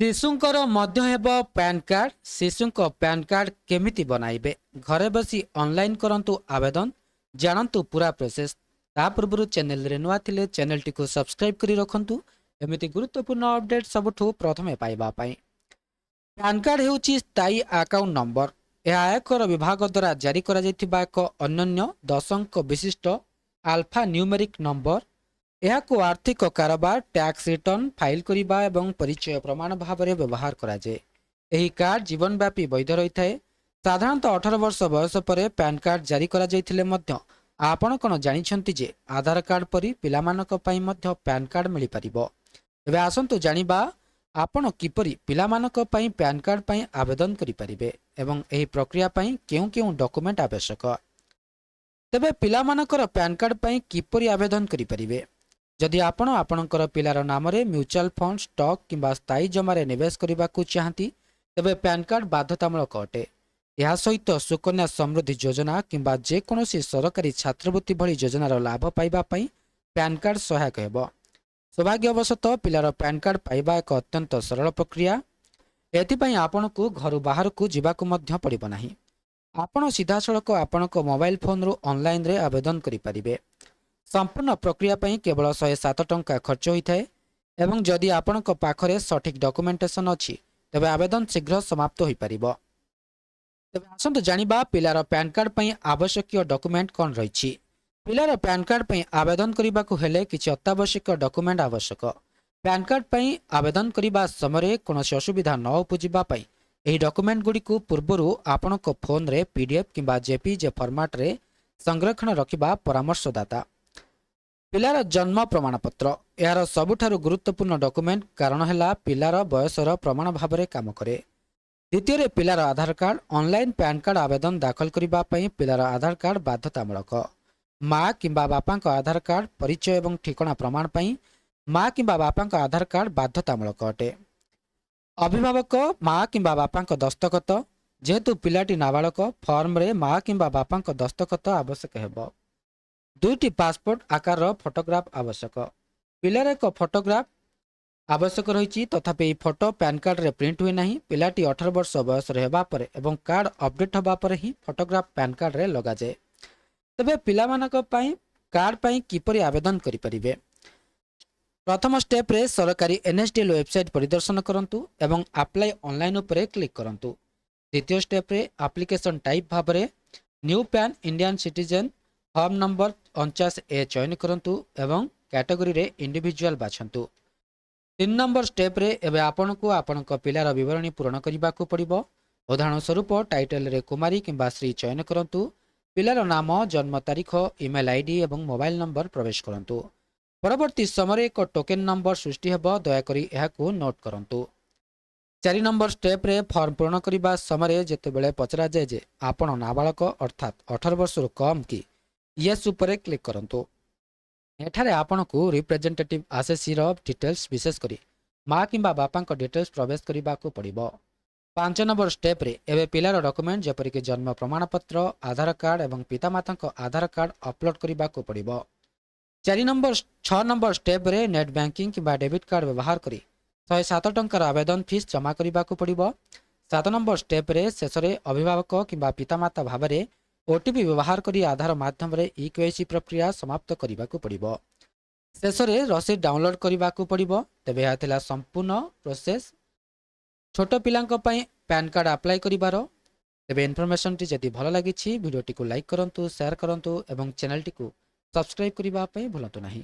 ଶିଶୁଙ୍କର ମଧ୍ୟ ହେବ PAN card. ଶିଶୁଙ୍କ ପ୍ୟାନ୍ କାର୍ଡ କେମିତି ବନାଇବେ? ଘରେ ବସି ଅନଲାଇନ୍ କରନ୍ତୁ ଆବେଦନ। ଜାଣନ୍ତୁ ପୁରା ପ୍ରୋସେସ୍। ତା ପୂର୍ବରୁ ଚ୍ୟାନେଲରେ ନୂଆ ଥିଲେ ଚ୍ୟାନେଲଟିକୁ ସବସ୍କ୍ରାଇବ୍ କରି ରଖନ୍ତୁ ଏମିତି ଗୁରୁତ୍ୱପୂର୍ଣ୍ଣ ଅପଡେଟ୍ ସବୁଠୁ ପ୍ରଥମେ ପାଇବା ପାଇଁ। ପ୍ୟାନ୍ କାର୍ଡ ହେଉଛି ସ୍ଥାୟୀ ଆକାଉଣ୍ଟ ନମ୍ବର। ଏହା ଆୟକର ବିଭାଗ ଦ୍ୱାରା ଜାରି କରାଯାଇଥିବା ଏକ ଅନନ୍ୟ 10 ଅଙ୍କ ବିଶିଷ୍ଟ ଆଲଫା ନ୍ୟୁମେରିକ୍ ନମ୍ବର। ଏହାକୁ ଆର୍ଥିକ କାରବାର, ଟ୍ୟାକ୍ସ ରିଟର୍ଣ୍ଣ ଫାଇଲ୍ କରିବା ଏବଂ ପରିଚୟ ପ୍ରମାଣ ଭାବରେ ବ୍ୟବହାର କରାଯାଏ। ଏହି କାର୍ଡ ଜୀବନବ୍ୟାପୀ ବୈଧ ରହିଥାଏ। ସାଧାରଣତଃ 18 ବର୍ଷ ବୟସ ପରେ ପ୍ୟାନ୍ କାର୍ଡ ଜାରି କରାଯାଇଥିଲେ ମଧ୍ୟ ଆପଣ କ'ଣ ଜାଣିଛନ୍ତି ଯେ ଆଧାର କାର୍ଡ ପରି ପିଲାମାନଙ୍କ ପାଇଁ ମଧ୍ୟ ପ୍ୟାନ୍ କାର୍ଡ ମିଳିପାରିବ? ଏବେ ଆସନ୍ତୁ ଜାଣିବା ଆପଣ କିପରି ପିଲାମାନଙ୍କ ପାଇଁ ପ୍ୟାନ୍ କାର୍ଡ ପାଇଁ ଆବେଦନ କରିପାରିବେ ଏବଂ ଏହି ପ୍ରକ୍ରିୟା ପାଇଁ କେଉଁ କେଉଁ ଡକୁମେଣ୍ଟ ଆବଶ୍ୟକ। ତେବେ ପିଲାମାନଙ୍କର ପ୍ୟାନ୍ କାର୍ଡ ପାଇଁ କିପରି ଆବେଦନ କରିପାରିବେ? ଯଦି ଆପଣ ଆପଣଙ୍କର ପିଲାର ନାମରେ ମ୍ୟୁଚୁଆଲ ଫଣ୍ଡ, ଷ୍ଟକ୍ କିମ୍ବା ସ୍ଥାୟୀ ଜମାରେ ନିବେଶ କରିବାକୁ ଚାହାନ୍ତି ତେବେ ପ୍ୟାନ୍ କାର୍ଡ ବାଧ୍ୟତାମୂଳକ ଅଟେ। ଏହା ସହିତ ସୁକନ୍ୟା ସମୃଦ୍ଧି ଯୋଜନା କିମ୍ବା ଯେକୌଣସି ସରକାରୀ ଛାତ୍ରବୃତ୍ତି ଭଳି ଯୋଜନାର ଲାଭ ପାଇବା ପାଇଁ ପ୍ୟାନ୍ କାର୍ଡ ସହାୟକ ହେବ। ସୌଭାଗ୍ୟବଶତଃ ପିଲାର ପ୍ୟାନ୍ କାର୍ଡ ପାଇବା ଏକ ଅତ୍ୟନ୍ତ ସରଳ ପ୍ରକ୍ରିୟା। ଏଥିପାଇଁ ଆପଣଙ୍କୁ ଘରୁ ବାହାରକୁ ଯିବାକୁ ମଧ୍ୟ ପଡ଼ିବ ନାହିଁ। ଆପଣ ସିଧାସଳଖ ଆପଣଙ୍କ ମୋବାଇଲ ଫୋନରୁ ଅନଲାଇନରେ ଆବେଦନ କରିପାରିବେ। ସମ୍ପୂର୍ଣ୍ଣ ପ୍ରକ୍ରିୟା ପାଇଁ କେବଳ 107 ଟଙ୍କା ଖର୍ଚ୍ଚ ହୋଇଥାଏ ଏବଂ ଯଦି ଆପଣଙ୍କ ପାଖରେ ସଠିକ୍ ଡକୁମେଣ୍ଟେସନ ଅଛି ତେବେ ଆବେଦନ ଶୀଘ୍ର ସମାପ୍ତ ହୋଇପାରିବ। ତେବେ ଆସନ୍ତୁ ଜାଣିବା ପିଲାର ପ୍ୟାନ୍ କାର୍ଡ ପାଇଁ ଆବଶ୍ୟକୀୟ ଡକୁମେଣ୍ଟ କ'ଣ ରହିଛି। ପିଲାର ପ୍ୟାନ୍ କାର୍ଡ ପାଇଁ ଆବେଦନ କରିବାକୁ ହେଲେ କିଛି ଅତ୍ୟାବଶ୍ୟକ ଡକୁମେଣ୍ଟ ଆବଶ୍ୟକ। ପ୍ୟାନ୍ କାର୍ଡ ପାଇଁ ଆବେଦନ କରିବା ସମୟରେ କୌଣସି ଅସୁବିଧା ନ ଉପୁଜିବା ପାଇଁ ଏହି ଡକୁମେଣ୍ଟ ଗୁଡ଼ିକୁ ପୂର୍ବରୁ ଆପଣଙ୍କ ଫୋନରେ PDF କିମ୍ବା JPG ଫର୍ମାଟରେ ସଂରକ୍ଷଣ ରଖିବା ପରାମର୍ଶଦାତା। ପିଲାର ଜନ୍ମ ପ୍ରମାଣପତ୍ର ଏହାର ସବୁଠାରୁ ଗୁରୁତ୍ୱପୂର୍ଣ୍ଣ ଡକୁମେଣ୍ଟ କାରଣ ହେଲା ପିଲାର ବୟସର ପ୍ରମାଣ ଭାବରେ କାମ କରେ। ଦ୍ୱିତୀୟରେ ପିଲାର ଆଧାର କାର୍ଡ। ଅନଲାଇନ୍ ପ୍ୟାନ୍ କାର୍ଡ ଆବେଦନ ଦାଖଲ କରିବା ପାଇଁ ପିଲାର ଆଧାର କାର୍ଡ ବାଧ୍ୟତାମୂଳକ। ମା କିମ୍ବା ବାପାଙ୍କ ଆଧାର କାର୍ଡ ପରିଚୟ ଏବଂ ଠିକଣା ପ୍ରମାଣ ପାଇଁ ମା କିମ୍ବା ବାପାଙ୍କ ଆଧାର କାର୍ଡ ବାଧ୍ୟତାମୂଳକ ଅଟେ। ଅଭିଭାବକ ମା କିମ୍ବା ବାପାଙ୍କ ଦସ୍ତଖତ। ଯେହେତୁ ପିଲାଟି ନାବାଳକ ଫର୍ମରେ ମା କିମ୍ବା ବାପାଙ୍କ ଦସ୍ତଖତ ଆବଶ୍ୟକ ହେବ। ଦୁଇଟି ପାସପୋର୍ଟ ଆକାରର ଫଟୋଗ୍ରାଫ ଆବଶ୍ୟକ। ପିଲାର ଏକ ଫଟୋଗ୍ରାଫ ଆବଶ୍ୟକ ରହିଛି ତଥାପି ଏହି ଫଟୋ ପ୍ୟାନ୍ କାର୍ଡରେ ପ୍ରିଣ୍ଟ ହୁଏ ନାହିଁ। ପିଲାଟି 18 ବର୍ଷ ବୟସର ହେବା ପରେ ଏବଂ କାର୍ଡ ଅପଡେଟ୍ ହେବା ପରେ ହିଁ ଫଟୋଗ୍ରାଫ ପ୍ୟାନ୍ କାର୍ଡରେ ଲଗାଯାଏ। ତେବେ ପିଲାମାନଙ୍କ ପାଇଁ କାର୍ଡ ପାଇଁ କିପରି ଆବେଦନ କରିପାରିବେ? ପ୍ରଥମ ଷ୍ଟେପ୍ରେ ସରକାରୀ NSDL ୱେବସାଇଟ୍ ପରିଦର୍ଶନ କରନ୍ତୁ ଏବଂ ଆପ୍ଲାଏ ଅନଲାଇନ୍ ଉପରେ କ୍ଲିକ୍ କରନ୍ତୁ। ଦ୍ୱିତୀୟ ଷ୍ଟେପ୍ରେ ଆପ୍ଲିକେସନ ଟାଇପ୍ ଭାବରେ new PAN Indian citizen form number 49A ଚୟନ କରନ୍ତୁ ଏବଂ କ୍ୟାଟେଗୋରୀରେ ଇଣ୍ଡିଭିଜୁଆଲ ବାଛନ୍ତୁ। 3 ନମ୍ବର ଷ୍ଟେପ୍ରେ ଏବେ ଆପଣଙ୍କୁ ଆପଣଙ୍କ ପିଲାର ବିବରଣୀ ପୂରଣ କରିବାକୁ ପଡ଼ିବ। ଉଦାହରଣ ସ୍ୱରୂପ ଟାଇଟଲରେ କୁମାରୀ କିମ୍ବା ଶ୍ରୀ ଚୟନ କରନ୍ତୁ। ପିଲାର ନାମ, ଜନ୍ମ ତାରିଖ, ଇମେଲ ID ଏବଂ ମୋବାଇଲ ନମ୍ବର ପ୍ରବେଶ କରନ୍ତୁ। ପରବର୍ତ୍ତୀ ସମୟରେ ଏକ ଟୋକେନ୍ ନମ୍ବର ସୃଷ୍ଟି ହେବ, ଦୟାକରି ଏହାକୁ ନୋଟ୍ କରନ୍ତୁ। 4 ନମ୍ବର ଷ୍ଟେପ୍ରେ ଫର୍ମ ପୂରଣ କରିବା ସମୟରେ ଯେତେବେଳେ ପଚରାଯାଏ ଯେ ଆପଣ ନାବାଳକ ଅର୍ଥାତ୍ 18 ବର୍ଷରୁ କମ୍ କି ୟେସ୍ ଉପରେ କ୍ଲିକ୍ କରନ୍ତୁ। ଏଠାରେ ଆପଣଙ୍କୁ ରିପ୍ରେଜେଣ୍ଟେଟିଭ୍ ଆସେସିର ଡିଟେଲ୍ସ ବିଶେଷ କରି ମା କିମ୍ବା ବାପାଙ୍କ ଡିଟେଲ୍ସ ପ୍ରବେଶ କରିବାକୁ ପଡ଼ିବ। 5 ନମ୍ବର ଷ୍ଟେପ୍ରେ ଏବେ ପିଲାର ଡକୁମେଣ୍ଟ ଯେପରିକି ଜନ୍ମ ପ୍ରମାଣପତ୍ର, ଆଧାର କାର୍ଡ ଏବଂ ପିତାମାତାଙ୍କ ଆଧାର କାର୍ଡ ଅପଲୋଡ୍ କରିବାକୁ ପଡ଼ିବ। 6 ନମ୍ବର ଷ୍ଟେପ୍ରେ ନେଟ୍ ବ୍ୟାଙ୍କିଂ କିମ୍ବା ଡେବିଟ୍ କାର୍ଡ ବ୍ୟବହାର କରି 107 ଟଙ୍କାର ଆବେଦନ ଫିସ୍ ଜମା କରିବାକୁ ପଡ଼ିବ। 7 ନମ୍ବର ଷ୍ଟେପ୍ରେ ଶେଷରେ ଅଭିଭାବକ କିମ୍ବା ପିତାମାତା ଭାବରେ OTP ବ୍ୟବହାର କରି ଆଧାର ମାଧ୍ୟମରେ eKYC ପ୍ରକ୍ରିୟା ସମାପ୍ତ କରିବାକୁ ପଡ଼ିବ। ଶେଷରେ ରସିଦ ଡାଉନଲୋଡ୍ କରିବାକୁ ପଡ଼ିବ। ତେବେ ଏହା ଥିଲା ସମ୍ପୂର୍ଣ୍ଣ ପ୍ରୋସେସ୍ ଛୋଟ ପିଲାଙ୍କ ପାଇଁ ପ୍ୟାନ୍ କାର୍ଡ ଆପ୍ଲାଏ କରିବାର। ତେବେ ଇନଫର୍ମେସନଟି ଯଦି ଭଲ ଲାଗିଛି ଭିଡ଼ିଓଟିକୁ ଲାଇକ୍ କରନ୍ତୁ, ସେୟାର କରନ୍ତୁ ଏବଂ ଚ୍ୟାନେଲଟିକୁ ସବସ୍କ୍ରାଇବ୍ କରିବା ପାଇଁ ଭୁଲନ୍ତୁ ନାହିଁ।